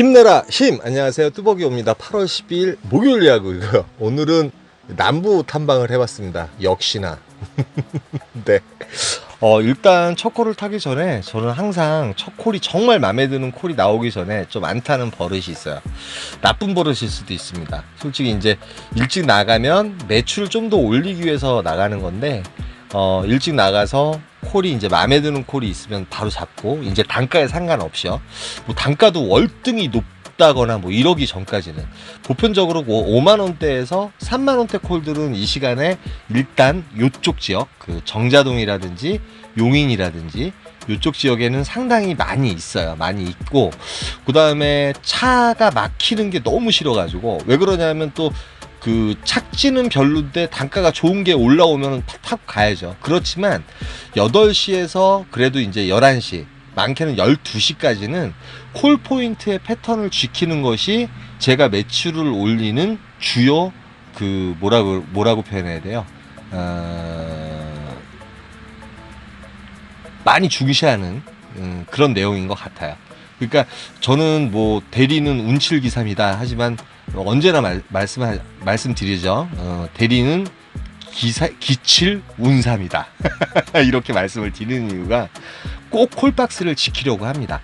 힘내라 힘! 안녕하세요, 뚜벅이옵니다. 8월 12일 목요일 야구이고요. 오늘은 남부 탐방을 해봤습니다. 역시나. 네. 일단 첫 콜을 타기 전에 저는 항상 첫 콜이 정말 마음에 드는 콜이 나오기 전에 좀 안 타는 버릇이 있어요. 나쁜 버릇일 수도 있습니다. 솔직히 이제 일찍 나가면 매출을 좀 더 올리기 위해서 나가는 건데, 일찍 나가서 콜이 이제 마음에 드는 콜이 있으면 바로 잡고, 이제 단가에 상관없이요. 뭐 단가도 월등히 높다거나 뭐 이러기 전까지는 보편적으로 5만 원대에서 3만 원대 콜들은 이 시간에 일단 요쪽 지역, 그 정자동이라든지 용인이라든지 요쪽 지역에는 상당히 많이 있어요. 많이 있고, 그 다음에 차가 막히는 게 너무 싫어가지고, 왜 그러냐면 또 그 착지는 별론데 단가가 좋은 게 올라오면 타고 가야죠. 그렇지만 8시에서 그래도 이제 11시, 많게는 12시까지는 콜 포인트의 패턴을 지키는 것이 제가 매출을 올리는 주요 그 뭐라고 표현해야 돼요? 많이 중시하는 그런 내용인 것 같아요. 그러니까 저는 뭐 대리는 운칠기삼이다 하지만 언제나 말씀드리죠. 대리는 기칠운삼이다. 이렇게 말씀을 드리는 이유가 꼭 콜박스를 지키려고 합니다.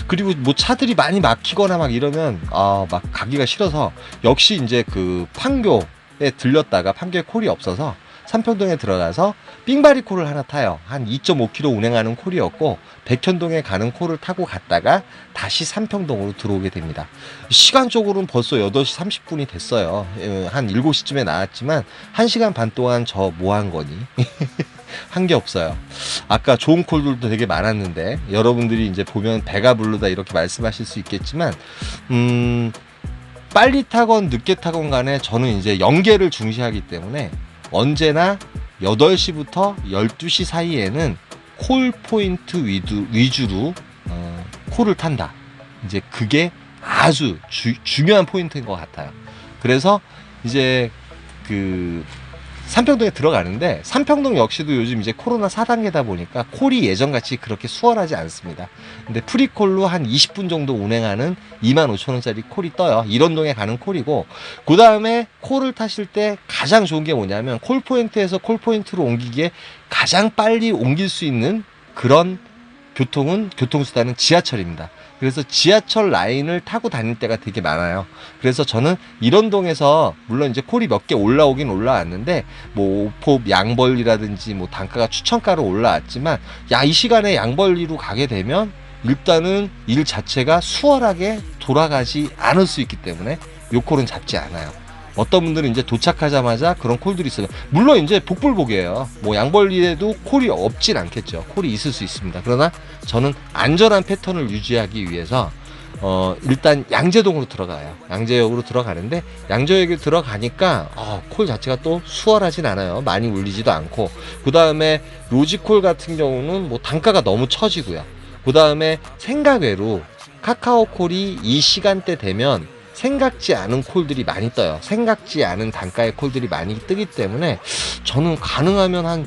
그리고 뭐 차들이 많이 막히거나 막 이러면 막 가기가 싫어서, 역시 이제 그 판교에 들렸다가 판교에 콜이 없어서 삼평동에 들어가서 삥바리 콜을 하나 타요. 한 2.5km 운행하는 콜이었고, 백현동에 가는 콜을 타고 갔다가 다시 삼평동으로 들어오게 됩니다. 시간적으로는 벌써 8시 30분이 됐어요. 한 7시쯤에 나왔지만 1시간 반 동안 저 뭐 한 거니? 한 게 없어요. 아까 좋은 콜들도 되게 많았는데, 여러분들이 이제 보면 배가 부르다 이렇게 말씀하실 수 있겠지만, 빨리 타건 늦게 타건 간에 저는 이제 연계를 중시하기 때문에 언제나 8시부터 12시 사이에는 콜 포인트 위주로 콜을 탄다. 이제 그게 아주 중요한 포인트인 것 같아요. 그래서 이제 그 삼평동에 들어가는데, 삼평동 역시도 요즘 이제 코로나 4단계다 보니까 콜이 예전같이 그렇게 수월하지 않습니다. 근데 프리콜로 한 20분 정도 운행하는 25,000원짜리 콜이 떠요. 일원동에 가는 콜이고, 그 다음에 콜을 타실 때 가장 좋은 게 뭐냐면, 콜포인트에서 콜포인트로 옮기기에 가장 빨리 옮길 수 있는 그런 교통수단은 지하철입니다. 그래서 지하철 라인을 타고 다닐 때가 되게 많아요. 그래서 저는 일원동에서 물론 이제 콜이 몇 개 올라오긴 올라왔는데, 뭐 오폭 양벌리라든지 뭐 단가가 추천가로 올라왔지만, 이 시간에 양벌리로 가게 되면 일단은 일 자체가 수월하게 돌아가지 않을 수 있기 때문에 요 콜은 잡지 않아요. 어떤 분들은 이제 도착하자마자 그런 콜들이 있어요. 물론 이제 복불복이에요. 뭐 양벌리에도 콜이 없진 않겠죠. 콜이 있을 수 있습니다. 그러나 저는 안전한 패턴을 유지하기 위해서 일단 양재동으로 들어가요. 양재역으로 들어가는데, 양재역에 들어가니까 콜 자체가 또 수월하진 않아요. 많이 울리지도 않고, 그 다음에 로지콜 같은 경우는 뭐 단가가 너무 처지고요. 그 다음에 생각외로 카카오콜이 이 시간대 되면 생각지 않은 콜들이 많이 떠요. 생각지 않은 단가의 콜들이 많이 뜨기 때문에 저는 가능하면 한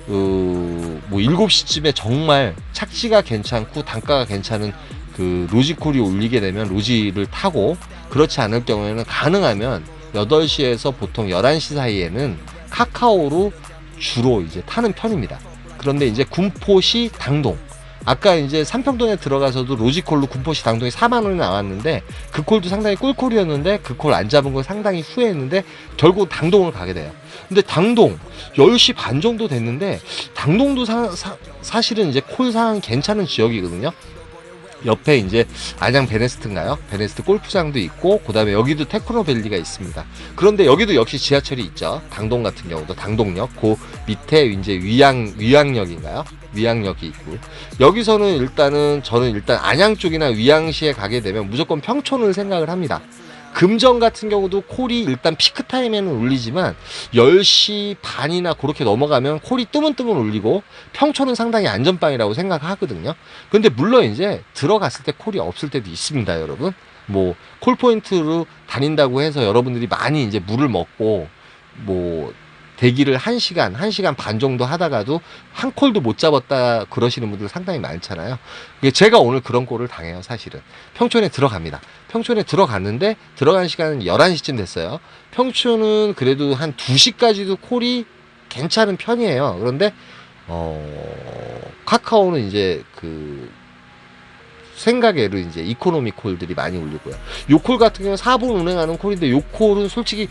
뭐 7시쯤에 정말 착지가 괜찮고 단가가 괜찮은 그 로지콜이 올리게 되면 로지를 타고, 그렇지 않을 경우에는 가능하면 8시에서 보통 11시 사이에는 카카오로 주로 이제 타는 편입니다. 그런데 이제 군포시 당동, 아까 이제 삼평동에 들어가서도 로지콜로 군포시 당동이 4만 원이 나왔는데, 그 콜도 상당히 꿀콜이었는데 그 콜 안 잡은 걸 상당히 후회했는데 결국 당동을 가게 돼요. 근데 당동 10시 반 정도 됐는데, 당동도 사실은 이제 콜 상황이 괜찮은 지역이거든요. 옆에 이제 안양 베네스트인가요? 베네스트 골프장도 있고, 그 다음에 여기도 테크노밸리가 있습니다. 그런데 여기도 역시 지하철이 있죠. 당동 같은 경우도 당동역, 그 밑에 이제 위양역인가요? 위양역이 있고, 여기서는 저는 일단 안양 쪽이나 위양시에 가게 되면 무조건 평촌을 생각을 합니다. 금정 같은 경우도 콜이 일단 피크 타임에는 울리지만 10시 반이나 그렇게 넘어가면 콜이 뜨문뜨문 울리고, 평촌은 상당히 안전빵이라고 생각하거든요. 근데 물론 이제 들어갔을 때 콜이 없을 때도 있습니다, 여러분. 뭐 콜포인트로 다닌다고 해서 여러분들이 많이 이제 물을 먹고 뭐 대기를 1시간 반 정도 하다가도 한 콜도 못 잡았다 그러시는 분들 상당히 많잖아요. 제가 오늘 그런 꼴을 당해요. 사실은 평촌에 들어갑니다. 평촌에 들어갔는데 들어간 시간은 11시쯤 됐어요. 평촌은 그래도 한 2시까지도 콜이 괜찮은 편이에요. 그런데 카카오는 이제 그 생각외로 이제 이코노미 콜들이 많이 울리고요. 요 콜 같은 경우는 4분 운행하는 콜인데 요 콜은 솔직히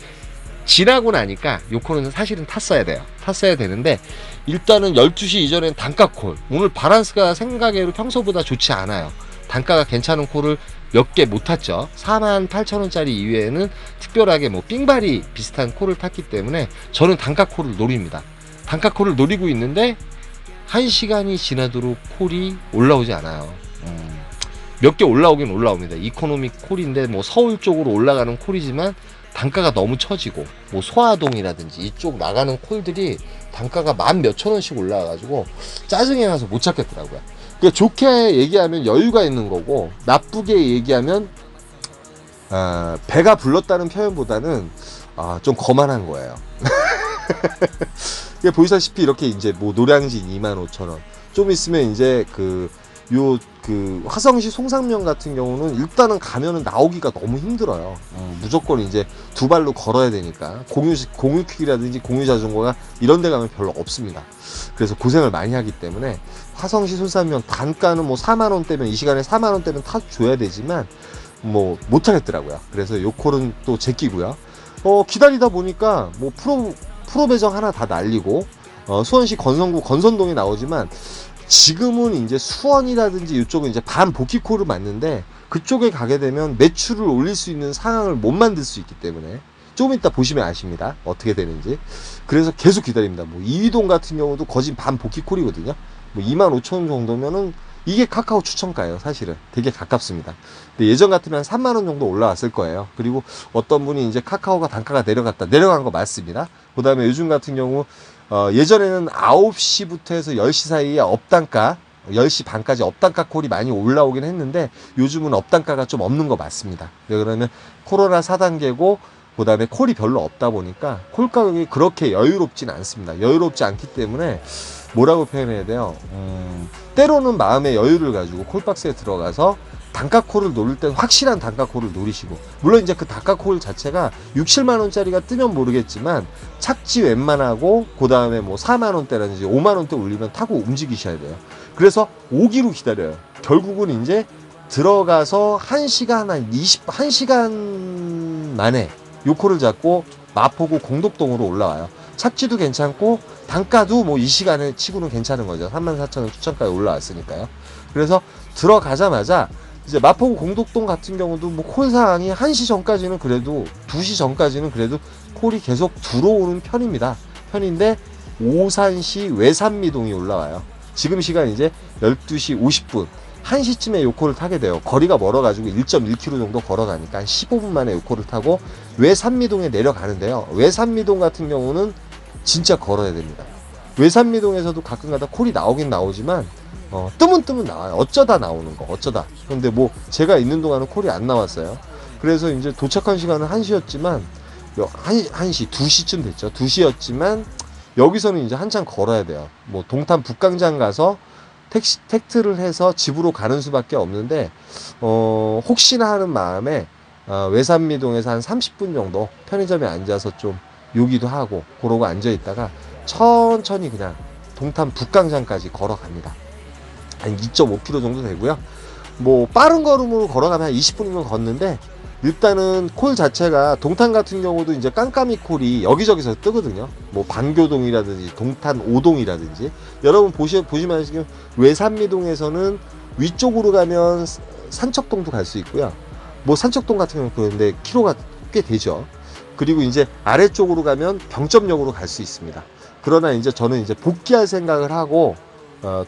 지나고 나니까 요 콜은 사실은 탔어야 돼요. 탔어야 되는데 일단은 12시 이전엔 단가 콜. 오늘 바란스가 생각외로 평소보다 좋지 않아요. 단가가 괜찮은 콜을 몇 개 못 탔죠. 48,000원짜리 이외에는 특별하게 뭐 삥바리 비슷한 콜을 탔기 때문에 저는 단가 콜을 노립니다. 단가 콜을 노리고 있는데 1시간이 지나도록 콜이 올라오지 않아요. 몇 개 올라오긴 올라옵니다. 이코노미 콜인데 뭐 서울 쪽으로 올라가는 콜이지만 단가가 너무 처지고 뭐 소화동이라든지 이쪽 나가는 콜들이 단가가 만 몇천 원씩 올라와가지고 짜증이 나서 못 찾겠더라고요. 그러니까 좋게 얘기하면 여유가 있는 거고 나쁘게 얘기하면 배가 불렀다는 표현보다는 좀 거만한 거예요. 보시다시피 이렇게 이제 뭐 노량진 25,000원 좀 있으면 이제 그 화성시 송상면 같은 경우는 일단은 가면은 나오기가 너무 힘들어요. 무조건 이제 두 발로 걸어야 되니까 공유킥이라든지 공유자전거가 이런 데 가면 별로 없습니다. 그래서 고생을 많이 하기 때문에 화성시 송상면 단가는 뭐 4만원대면 이 시간에 4만원대는 타줘야 되지만 뭐 못하겠더라고요. 그래서 요 콜은 또 제끼고요. 기다리다 보니까 뭐 프로 배정 하나 다 날리고 수원시 건성구 건선동이 나오지만 지금은 이제 수원이라든지 이쪽은 이제 반복귀콜을 맞는데 그쪽에 가게 되면 매출을 올릴 수 있는 상황을 못 만들 수 있기 때문에 조금 이따 보시면 아십니다. 어떻게 되는지. 그래서 계속 기다립니다. 뭐 이휘동 같은 경우도 거진 반복귀콜이거든요. 뭐 25,000원 정도면은 이게 카카오 추천가예요. 사실은 되게 가깝습니다. 근데 예전 같으면 3만원 정도 올라왔을 거예요. 그리고 어떤 분이 이제 카카오가 단가가 내려간 거 맞습니다. 그 다음에 요즘 같은 경우 예전에는 9시부터 해서 10시 사이에 업단가 10시 반까지 업단가 콜이 많이 올라오긴 했는데 요즘은 업단가가 좀 없는 거 맞습니다. 그러면 코로나 4단계고 그 다음에 콜이 별로 없다 보니까 콜 가격이 그렇게 여유롭진 않습니다. 여유롭지 않기 때문에 뭐라고 표현해야 돼요? 때로는 마음의 여유를 가지고 콜박스에 들어가서 단가콜을 노릴 땐 확실한 단가콜을 노리시고, 물론 이제 그 단가콜 자체가 6, 7만원짜리가 뜨면 모르겠지만 착지 웬만하고 그 다음에 뭐 4만원대라든지 5만원대 올리면 타고 움직이셔야 돼요. 그래서 오기로 기다려요. 결국은 이제 들어가서 1시간 만에 요 콜을 잡고 마포구 공덕동으로 올라와요. 착지도 괜찮고 단가도 뭐 이 시간에 치고는 괜찮은 거죠. 34,000원 추천가에 올라왔으니까요. 그래서 들어가자마자 이제 마포구 공덕동 같은 경우도 뭐 콜 상황이 1시 전까지는 그래도 2시 전까지는 그래도 콜이 계속 들어오는 편인데 오산시 외산미동이 올라와요. 지금 시간 이제 12시 50분 1시쯤에 요 콜을 타게 돼요. 거리가 멀어가지고 1.1km 정도 걸어가니까 한 15분 만에 요 콜을 타고 외산미동에 내려가는데요. 외산미동 같은 경우는 진짜 걸어야 됩니다. 외산미동에서도 가끔가다 콜이 나오긴 나오지만 뜨문 나와요. 어쩌다 나오는 거, 어쩌다. 근데 뭐 제가 있는 동안은 콜이 안 나왔어요. 그래서 이제 도착한 시간은 1시였지만 1시, 2시쯤 됐죠. 2시였지만 여기서는 이제 한참 걸어야 돼요. 뭐 동탄 북광장 가서 택트를 해서 집으로 가는 수밖에 없는데 혹시나 하는 마음에 외산미동에서 한 30분 정도 편의점에 앉아서 좀 요기도 하고 그러고 앉아 있다가 천천히 그냥 동탄 북광장까지 걸어갑니다. 한 2.5km 정도 되고요. 뭐 빠른 걸음으로 걸어가면 한 20분이면 걷는데 일단은 콜 자체가 동탄 같은 경우도 이제 깜깜이 콜이 여기저기서 뜨거든요. 뭐 반교동이라든지 동탄 5동이라든지 여러분 보시면 아시겠지만 외산미동에서는 위쪽으로 가면 산척동도 갈 수 있고요. 뭐 산척동 같은 경우는 그런데 키로가 꽤 되죠. 그리고 이제 아래쪽으로 가면 병점역으로 갈 수 있습니다. 그러나 이제 저는 이제 복귀할 생각을 하고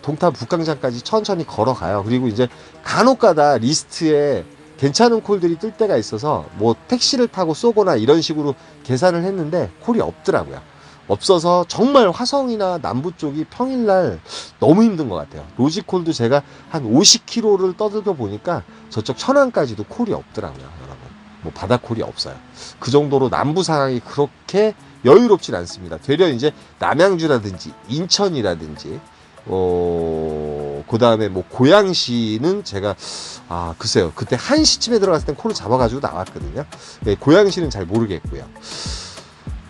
동탄 북광장까지 천천히 걸어가요. 그리고 이제 간혹가다 리스트에 괜찮은 콜들이 뜰 때가 있어서 뭐 택시를 타고 쏘거나 이런 식으로 계산을 했는데 콜이 없더라고요. 없어서 정말 화성이나 남부 쪽이 평일날 너무 힘든 것 같아요. 로지콜도 제가 한 50km를 떠들고 보니까 저쪽 천안까지도 콜이 없더라고요. 여러분 뭐 바다콜이 없어요. 그 정도로 남부 상황이 그렇게 여유롭진 않습니다. 되려 이제 남양주라든지 인천이라든지 그 다음에 뭐 고양시는 제가 글쎄요, 그때 1시쯤에 들어갔을 땐 코를 잡아가지고 나왔거든요. 네, 고양시는 잘 모르겠고요.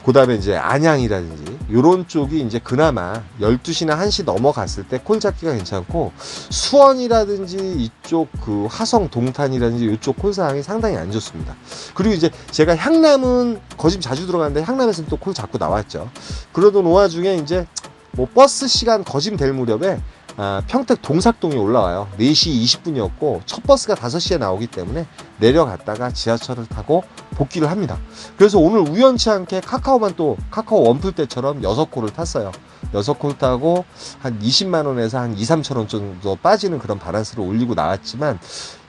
그 다음에 이제 안양이라든지 요런 쪽이 이제 그나마 12시나 1시 넘어갔을 때 콜 잡기가 괜찮고, 수원이라든지 이쪽 그 화성 동탄이라든지 이쪽 콜 상황이 상당히 안 좋습니다. 그리고 이제 제가 향남은 거짓 자주 들어가는데 향남에서는 또 콜 잡고 나왔죠. 그러던 와중에 이제 뭐 버스 시간 거짐 될 무렵에 평택 동삭동이 올라와요. 4시 20분이었고 첫 버스가 5시에 나오기 때문에 내려갔다가 지하철을 타고 복귀를 합니다. 그래서 오늘 우연치 않게 카카오만 또 카카오 원풀 때처럼 6콜을 탔어요. 6콜 타고 한 20만 원에서 한 2, 3천 원 정도 빠지는 그런 바란스를 올리고 나왔지만,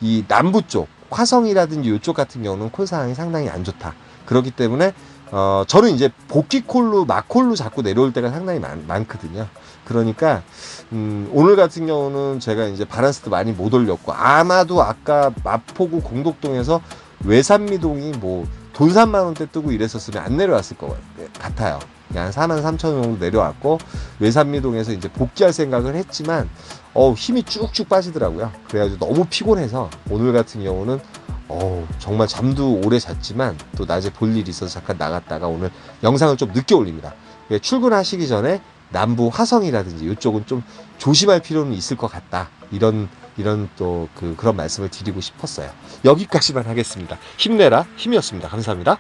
이 남부 쪽 화성이라든지 이쪽 같은 경우는 콜 상황이 상당히 안 좋다. 그렇기 때문에 저는 이제 복귀콜로 막콜로 자꾸 내려올 때가 상당히 많거든요. 그러니까 오늘 같은 경우는 제가 이제 바란스도 많이 못 올렸고, 아마도 아까 마포구 공덕동에서 외산미동이 뭐 돈 3만 원대 뜨고 이랬었으면 안 내려왔을 것 같아요. 그냥 4만 3천 원 정도 내려왔고, 외산미동에서 이제 복귀할 생각을 했지만 힘이 쭉쭉 빠지더라고요. 그래가지고 너무 피곤해서 오늘 같은 경우는 정말 잠도 오래 잤지만 또 낮에 볼 일이 있어서 잠깐 나갔다가 오늘 영상을 좀 늦게 올립니다. 출근하시기 전에 남부 화성이라든지 이쪽은 좀 조심할 필요는 있을 것 같다. 이런 또 그런 말씀을 드리고 싶었어요. 여기까지만 하겠습니다. 힘내라 힘이었습니다. 감사합니다.